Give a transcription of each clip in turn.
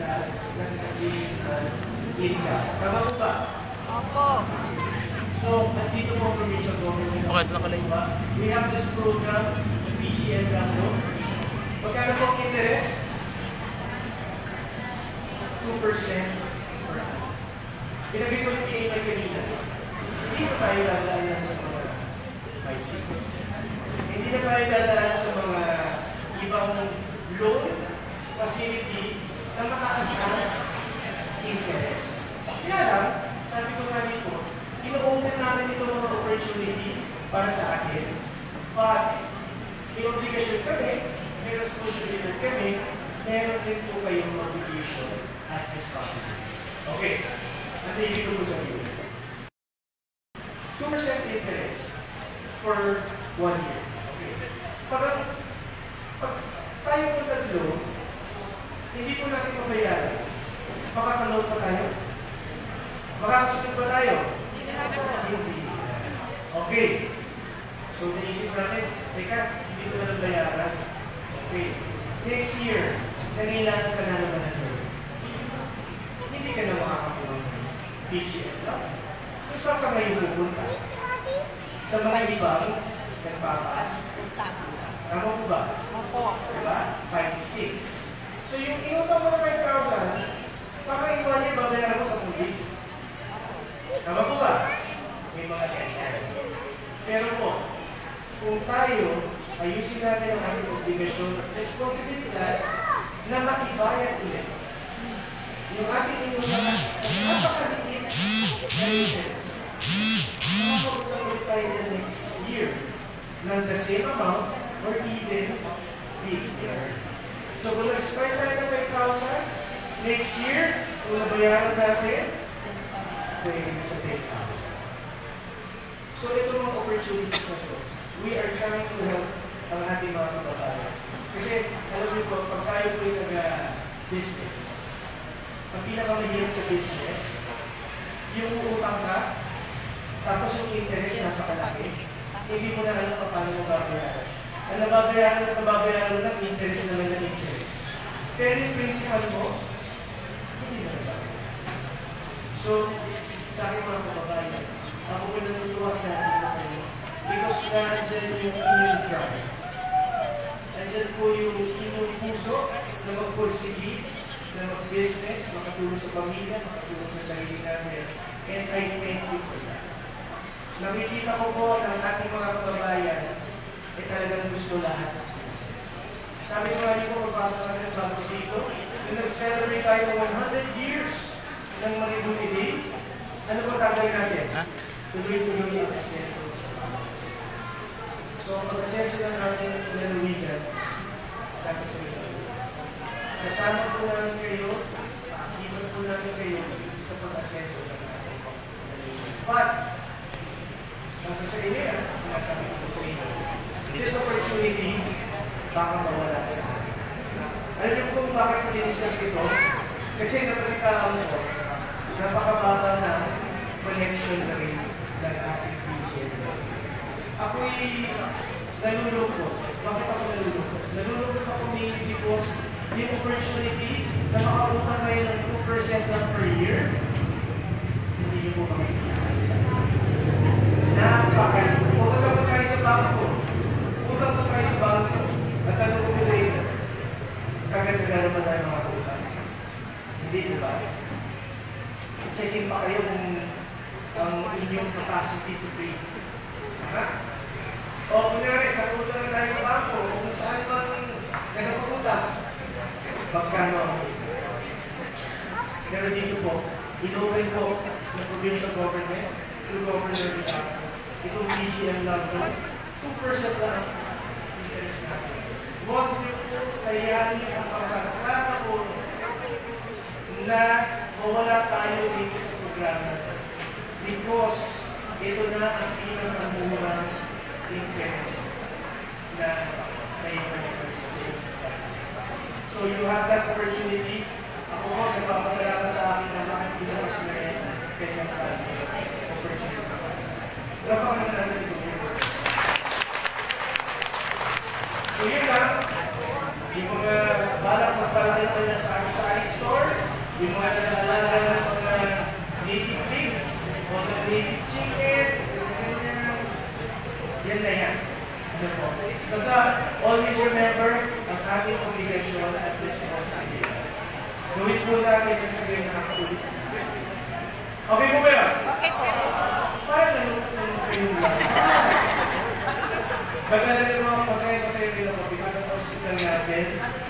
ng additional income. Tama po ba? Opo. So, nandito po provincial government. Okay, nakalay. We have this program, the PGN Lando. Magkano po ang interest? 2% per annum. Pinagay ko yung PA kanina. Hindi na tayo dadaan sa mga 5-6. Hindi na tayo dadaan sa mga ibang loan facility na mataas na interest. Kaya lang, sabi ko nga dito, ino-open namin ito mga opportunity para sa akin. But, may obligation kami, may responsibility kami, meron din po kayong obligation at responsibility. Okay, ano yung dito po sa iyo? 2% interest for 1 year. Okay. Pag tayo po tatlo, hindi po natin mabayaran. Makakaload pa tayo? Makakasunod ba tayo? Hindi. Okay. So, naisip natin, teka, hindi ko na bayaran. Okay. Next year, nangilangan ka na naman ng loan. Hindi ka na makakakuha ng PGN, no? So, saan ka ngayon pupunta? Sa mga ibang nagpapaan. Tama po ba? Opo. Diba? 5-6. So, yung inutang mo na 5,000, baka iwan niya babayaran mo sa muli. Tama po ba? May mga ganyan. Pero po, kung tayo ayusin natin ang ating obligasyon at responsibilidad na maibayad ulit yung ating inutang sa napakaliit na interest. Makakapagpag ulit tayo na next year ng the same amount or even bigger. So, kung nag-start tayo ng 5,000, next year, kung nabayaran natin, pwede sa 10,000. So, ito mga opportunities na ito. We are trying to help ang ating mga kababayan. Kasi, alam niyo po, pag tayo po yung nag-business, ang pinakamahirap sa business, yung utang ka, tapos yung interest nasa kalaki, hindi mo na alam pa paano mo babayaran. Ang nababayaran ng interest naman ng interest. Pero yung principal mo, hindi na nababayaran. So, sa aking mga kababayan, ako po natutuwa natin na kayo. Because nandyan yung inyong drive. Nandyan po yung inyong puso na magpursige, na mag-business, makatulong sa pamilya, makatulong sa sarili natin. And I thank you for that. Nakikita ko po ng ating mga kababayan ay talagang gusto lahat ng business. Sabi ko nga rin po, magpasa natin ng Banco Sito, nung nag-celebrate tayo ng 100 years ng Maribuni Day, ano po tagay natin? Tuloy-tuloy ang asenso sa Banco Sito. So, ang pag-asenso ng ating lalawigan, nasa sa ito. Kasama po namin kayo, paakibat po namin kayo sa pag-asenso ng ating lalawigan. But, nasa sa inyo yan, nasabi ko sa inyo. This opportunity, baka mawala sa akin. Alam niyo kung bakit ko diniscuss ito? Kasi napagkaan ko, napakababa na connection na rin ng ating PGN. Ako'y nalulungkot. Bakit ako nalulungkot? Nalulungkot ako mainly because yung opportunity na makautang kayo ng 2% lang per year, hindi niyo po makikita. Napakalimutan. Pumunta po tayo sa bangko. Utang po tayo sa bangko. At ano po sa inyo? Kagad-kagad naman tayo mga utang. Hindi, di ba? Check-in pa kayo kung ang inyong capacity to pay. Ha? O, kunyari, nag-utang na tayo sa bangko. Kung saan bang nagpaputang? Magkano ang business? Pero dito po, inopen po ng provincial government through Governor Picasso. Itong PGN Lando, 2% lang interest natin. Huwag niyo po sayangin ang pagkakataon na mawala tayo dito sa programa. Because ito na ang pinakamurang interest na may So you have that opportunity. Ako po, nagpapasalamat sa akin na makikita sa kanyang klase opportunity. Dapat naman natin siguro. So yun lang, yung mga balak magpalaki na sa sari-sari store, Yung mga nag-alala ng mga native pigs, o mga native chicken, yan na yan. Ano po? Basta, always remember ang ating obligasyon at responsibility. Gawin po natin ang sabihin na nakatulit. Okay po ba yun? Okay po. Parang nalulungkot kayo lang. Maganda rin mga pasaya-pasaya din ako because sa hospital natin,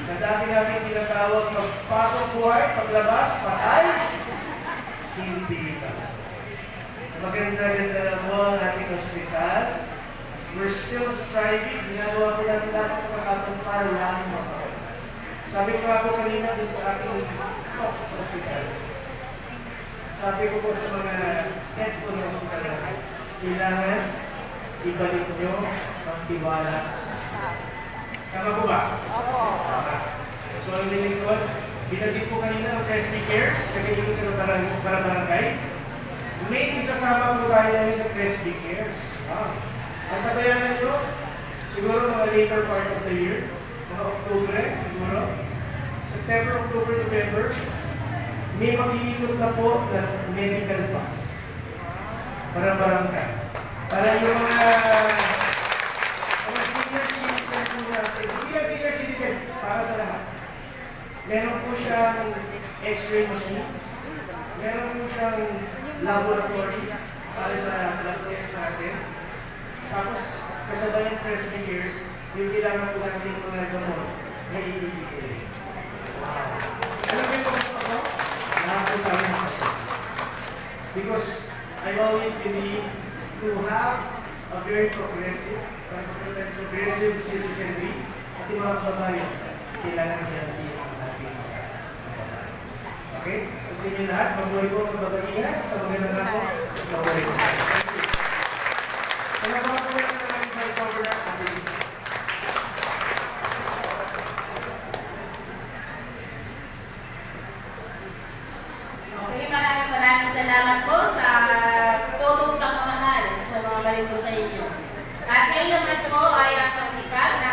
na dati namin tinatawag pagpasok buhay, paglabas, patay, hindi pa. Maganda rin na mo ang ating hospital. We're still striving. Ginagawa ko natin dapat makakatong para lang makakatong. Sabi ko ako kanina dun sa ating talk sa hospital. Sabi ko po sa mga head po ng hospital natin, kailangan ibalik nyo ang tiwala sa hospital. Tama po ba? Opo. Tama. So ang nilingkod, binagin po kanina ang Presby Cares, kagawin ko sa para barangay. May isasama po tayo namin sa Presby Cares. Ang tabayanan nyo, siguro mga later part of the year, mga October, siguro, September, October, November, may makikikot na po ng medical pass. Para barangay. Para yung mga senior citizen po natin, hindi lang senior citizen, para sa lahat. Meron po siyang x-ray machine, meron po siyang laboratory para sa blood test natin. Tapos, kasabay ng Presby Cares, yung kailangan po natin po na gamot na ibibigay. Alam mo yung gusto ko? Lahat po tayo na. Because I always believe to have a very progressive citizenry at yung mga kababayan, kailangan niya ang ating okay? Kasi inyo lahat, mabuhay po ang babaihan sa magandang ako, mabuhay po. Salamat po yung namin sa Governor Abby. Okay, maraming salamat po sa tulong ng mahal sa mga malibutay niyo. At ngayon naman po ay ang kasikat na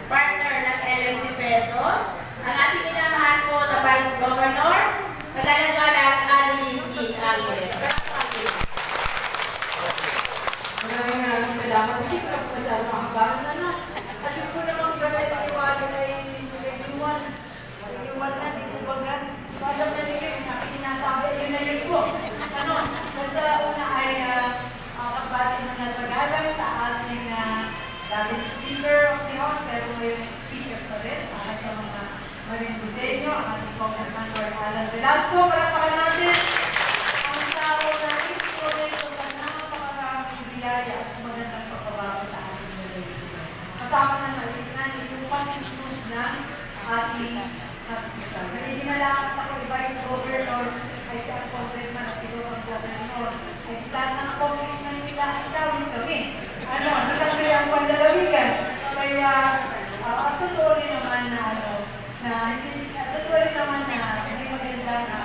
partner ng LMD Peso, ang ating inamahal po na Vice Governor, Nagalagal at Ali G. Alvarez. Maraming salamat. Hindi ko lang masyado makabahan na. At yun po naman ba sa iniwala na iniwan na, di po ba nga? Alam na ninyo yung nakikinasabi, yun na yun po. Nasa una ay kagbati na nagpagalang sa ating dating Speaker of the House, pero yung Speaker pa rin, para sa mga Marinduteño, ang ating Congressman Lord Alan Velasco. Palakpakan natin ang tao na isko sa napakaraming biyaya at magandang pagbabago sa ating Marinduteño. Kasama na natin yung pag-improve ng ating hospital. Kaya dinalakat ako ni Vice Governor, ay siya ang Congressman at siguro ang Governor. Ay lahat ng accomplishment nila ay dawin kami. Sa sangre ang panlalawigan. Kaya, at totoo rin naman na totoo rin naman na hindi maganda na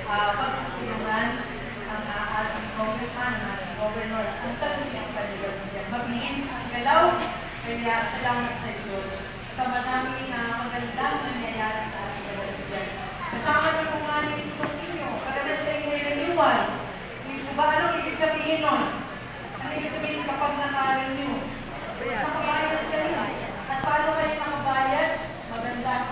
pagtutulungan ang ating Congressman, ang ating Governor. Ang sagot niya ang panlalawigan. Mabilis ang galaw, kaya salamat sa Diyos sa madami na magandang nangyayari sa ating panlalawigan. Kasama niyo po nga itong inyo, kaganan sa inyo ay naniwan. Anong ibig sabihin nun? Ano ibig sabihin kapag nakarin nyo? Nakabayad kayo. At paano kayo nakabayad? Maganda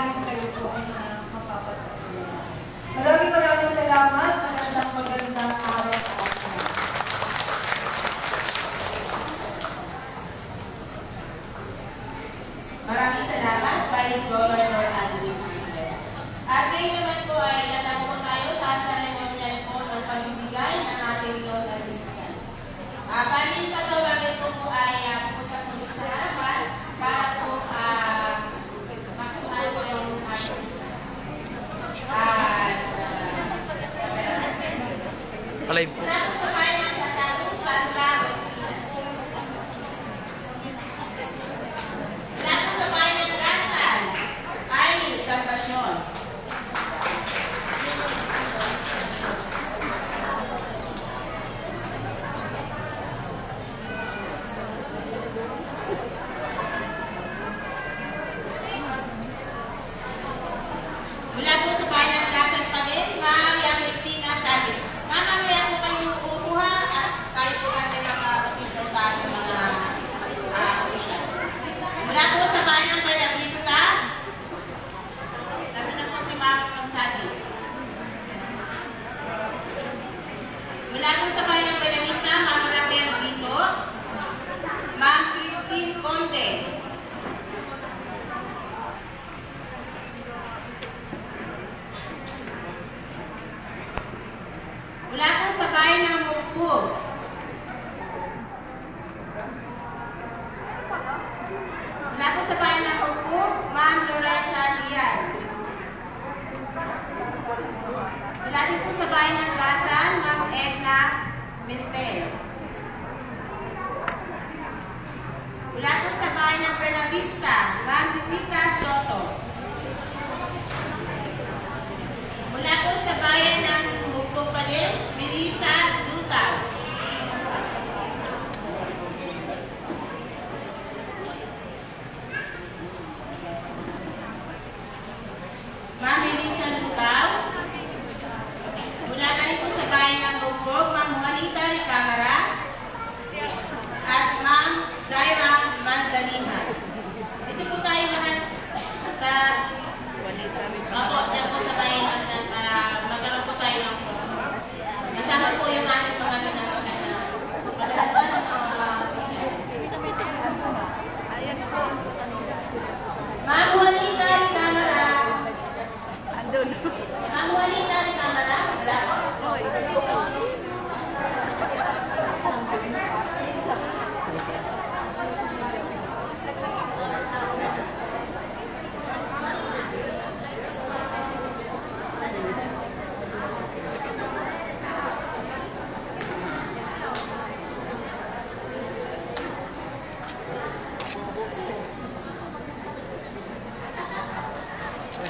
maaaring kayo po ay mapapatuloy. Maraming salamat. Magandang araw sa atin. Maraming salamat, Vice Governor Alvin Reyes. At ngayon naman po ay lalaro po tayo sa ceremonial po ng pagbibigay ng ating loan assistance. Bali, tatawagin ko po ay pupunta po dito sa harapan para po makuha ko yung ating Alive po. Wala po sa bayan sa Tagum, Sandra, wala po sa bayan ng Gasan, Arnie, Salvacion. Mula po sa bayan ng Gasan pa din, Maria Cristina Salim. Mamamaya po kayong uuha at tayo po natin makapag-picture sa ating mga opisyal. Mula po sa bayan ng Bella Vista, nasa na po si Ma'am Salim. Mula po sa bayan ng Bella Vista, Ma'am Raquel Dito, Ma'am Christine Conde. Mula po sa bayan ng Mugpug, mula po sa bayan ng Mugpug, Ma'am Loresa Lian. Mula din po sa bayan ng Gasan, Ma'am Edna Mintel. Mula po sa bayan ng Bella Vista, Ma'am Lupita Soto. Mula po sa bayan ng Mugpug pa din, Melissa Dutal. Ma'am Melissa Dutal. Mula ka rin po sa bayan ng Mugpug, Ma'am Juanita Ricamara at Ma'am Zaira Magdalena. Dito po tayo lahat sa yan po sa bayan para magkaroon po tayo ng kasama po yung ating mga Ma'am Juanita Ricamara. Ma'am Juanita Ricamara.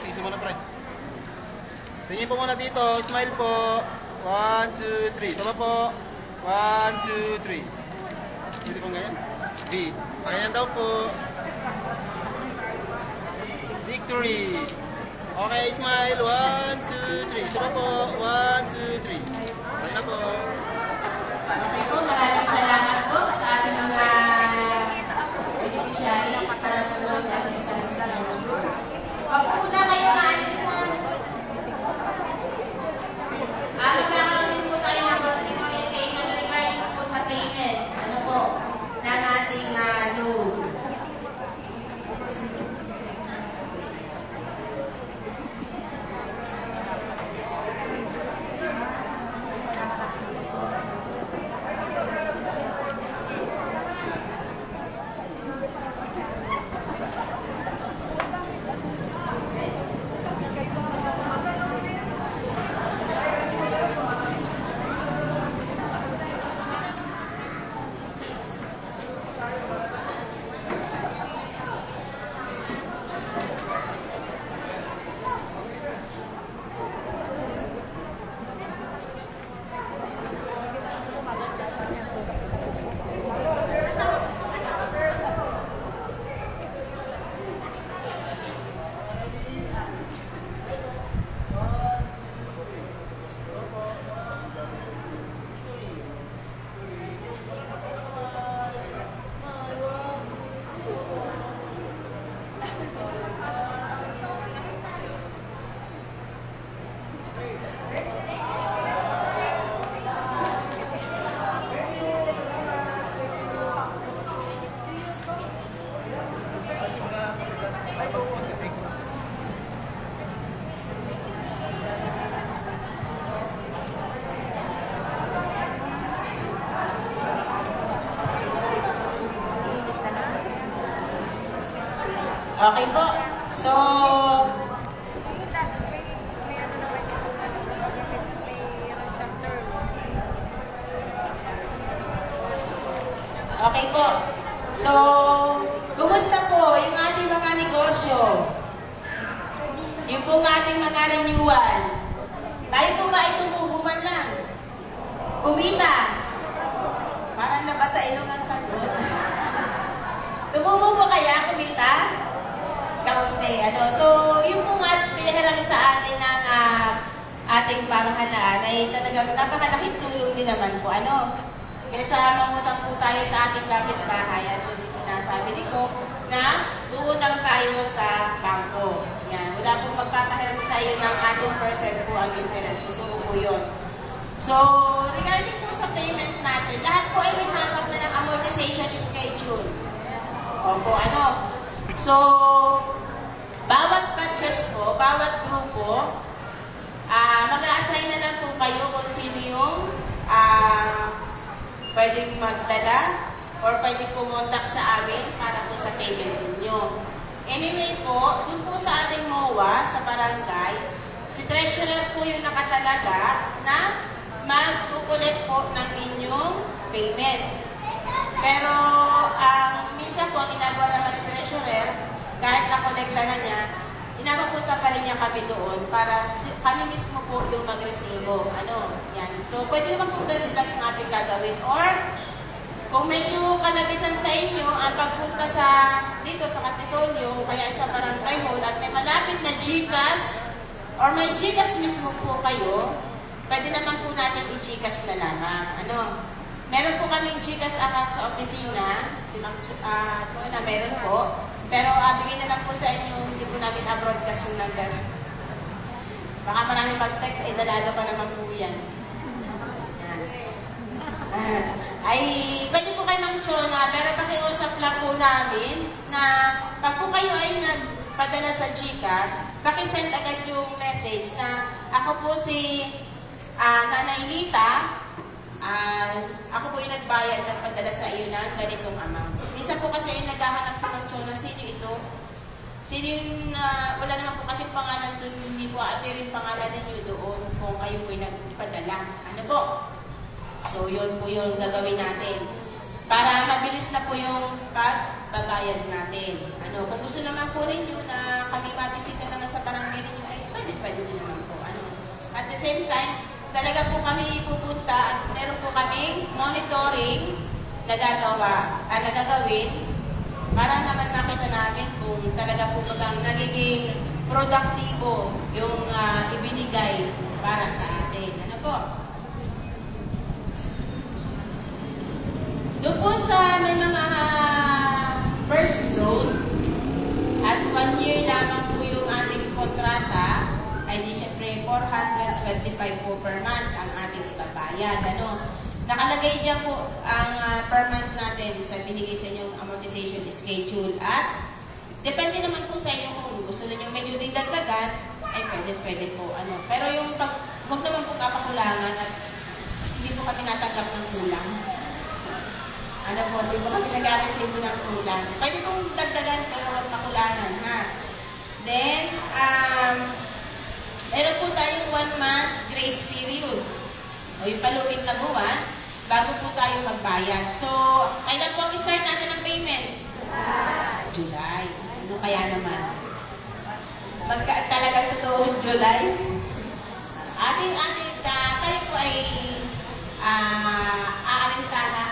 Sisi muna, pre. Tingin po muna dito. Smile po. 1, 2, 3. Tama po. 1, 2, 3. Dito po ganyan. B. Ganyan daw po. Victory. Okay, smile. 1, 2, 3. Tama po. 1, 2, 3. Okay na po. Okay po, maraming salamat po sa ating mga beneficiaries sa loan assistance loan. Pagpupunta kayo na alis na. Magkakaroon din po tayo ng konting orientation regarding po sa payment. Ano po, na ating loan. Okay po. So, okay po. So, kumusta po yung ating mga negosyo? Yung pong ating mga renewal. Tayo po ba ay tumubo man lang? Kumita. Parang labas sa ilong ang sagot. Tumubo po kaya kumita? Kaunti. So, yung pong pinahiram sa atin ng ating pamahalaan ay talagang napakalaking tulong din naman po. Kaysa mangutang po tayo sa ating kapitbahay at yung sinasabi ni ko na uutang tayo sa bangko. Yan. Wala pong magpapahiram sa iyo ng ating percent po ang interest. Totoo po yun. So, regarding po sa payment natin, lahat po ay may hawak na ng amortization schedule. Opo, So, bawat batches po, bawat grupo, mag-a-assign na lang po kayo kung sino yung pwedeng magdala or pwedeng kumontak sa amin para po sa payment ninyo. Anyway po, dun po sa ating MOA, sa barangay, si treasurer po yung nakatalaga na mag-collect po ng inyong payment. Pero, minsan po, ang ginagawa naman ng treasurer, kahit na-collecta na niya, inapapunta pa rin niya kami doon para kami mismo po yung mag-resibo. Yan. So, pwede naman po ganun lang yung ating gagawin. Or, kung medyo kalabisan sa inyo, ang pagpunta dito sa Kapitolyo, kaya sa barangay hall, at may malapit na GCash, or may GCash mismo po kayo, pwede naman po natin i-GCash na lamang. Meron po kaming GCash account sa opisina, si Ma'am na meron po. Pero bigay na lang po sa inyo, hindi po namin na-broadcast yung number. Baka marami mag-text, dalaga pa naman po yan. Ay, pwede po kay Ma'am Chona, pero pakiusap lang po namin na pag po kayo ay nagpadala sa GCash, pakisend agad yung message na ako po si Nanay Lita, ako po yung nagpadala sa iyo ng ganitong amount. Minsan po kasi ay naghahanap sa Ma'am Chona, sino ito? Sino yung, wala naman po kasi pangalan doon, hindi po appear yung pangalan ninyo doon kung kayo po yung nagpadala. Po? So, yun po yung gagawin natin. Para mabilis na po yung pagbabayad natin. Kung gusto naman po ninyo na kami mabisita naman sa barangay ninyo, ay pwede din naman po. At the same time, talaga po kami pupunta at meron po kaming monitoring na nagagawin para naman makita namin kung talaga po bagang nagiging produktibo yung ibinigay para sa atin. Po? Doon po sa may mga first loan at 1 year lamang po yung ating kontrata, ay di syempre 425 po per month ang ating ibabayad. Nakalagay dyan po ang per month natin sa binigay sa inyong amortization schedule at depende naman po sa inyo kung gusto niyo medyo didagdagan, ay pwede po. Pero yung huwag naman po kapakulangan at hindi po kami natanggap ng kulang. Hindi po kami nag-receive ng kulang. Pwede pong dagdagan pero huwag makulangan, ha? Then, meron po tayong 1 month grace period. O yung palugit na buwan, bago po tayo magbayad. So, kailan po ang-start natin ng payment? July. Ano kaya naman? Talagang totoong July? Tayo po ay aalintana.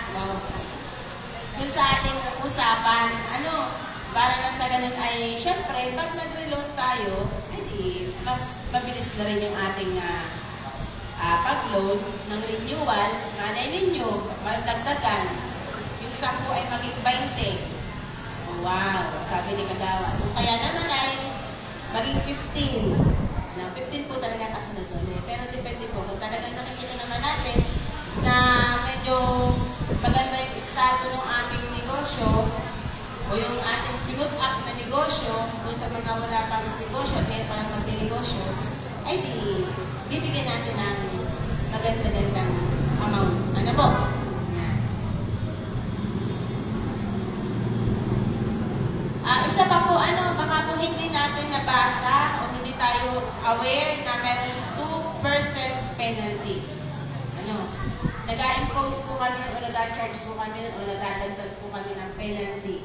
Dun sa ating usapan, para na sa ganun ay, syempre, pag nag-reload tayo, hindi, mas mabilis na rin yung ating pag-load ng renewal, manay ninyo, madagdagan. Yung isa po ay maging 20. Oh, wow, sabi ni Kagawa. Kaya naman ay maging 15. 15 po talaga kasunod doon. Pero depende po, kung talagang nakikita naman natin na medyo maganda yung estado ng ating negosyo o yung ating pinut up na negosyo kung sa mga wala pang negosyo at ngayon parang magdinegosyo, ay bibigyan natin ng maganda-gandang amount. Po? Isa pa po, baka aware na meron 2% penalty. Nag-a-impose po kami o nag-a-charge po kami o nag-a-dagdag po kami ng penalty.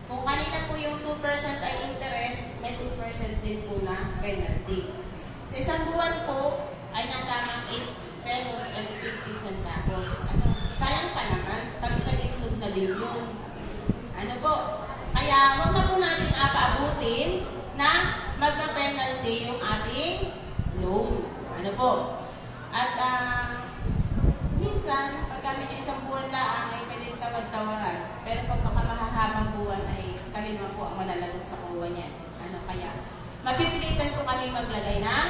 Kung kanina po yung 2% ay interest, may 2% din po na penalty. Sa isang buwan po ay natamang 8 pesos and 50 centavos. Sayang pa naman, pag isang itlog na din yun. Kaya huwag na po natin apaabutin na magka-penalty yung ating loan. At minsan, pag kami yung isang buwan lang ay pwedeng tawad-tawaran. Pero pag makamahahabang buwan ay kami naman po ang malalagot sa kuha niyan. Kaya mapipilitan po kami maglagay ng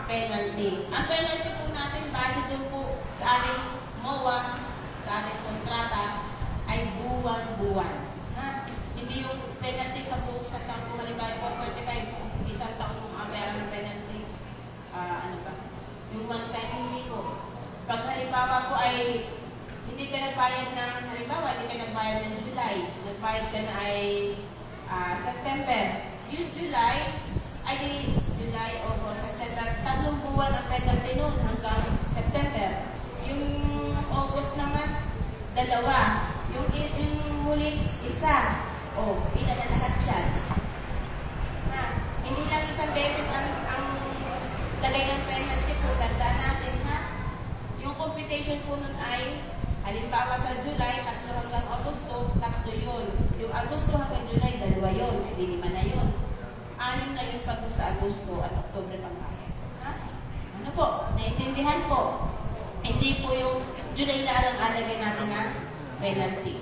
penalty. Ang penalty po natin, base doon po sa ating MOA, sa ating kontrata, ay buwan-buwan. Hindi yung penalty sa buong isang taon kung halimbawa 445, isang taon kung ang pera ng penalty. Yung one time, hindi po. Pag halimbawa po ay hindi ka nagbayad ng, halimbawa, hindi ka nagbayad ng July, nagbayad ka na ay September. Yung July, August, September, 3 buwan ang penalty noon hanggang September. Yung August naman, 2. Yung huling 1. Ilan na lahat yan. Hindi lang isang beses ang lagay ng penalty po, tanda natin yung computation po nun ay halimbawa sa July, 3 hanggang Agosto, 3 yun. Yung Agosto hanggang July, 2 yun. Hindi 5 na yun. 6 na yun pag sa Agosto at Oktubre pang bayad. Naintindihan po. Hindi po yung July na alang-alagay natin na penalty.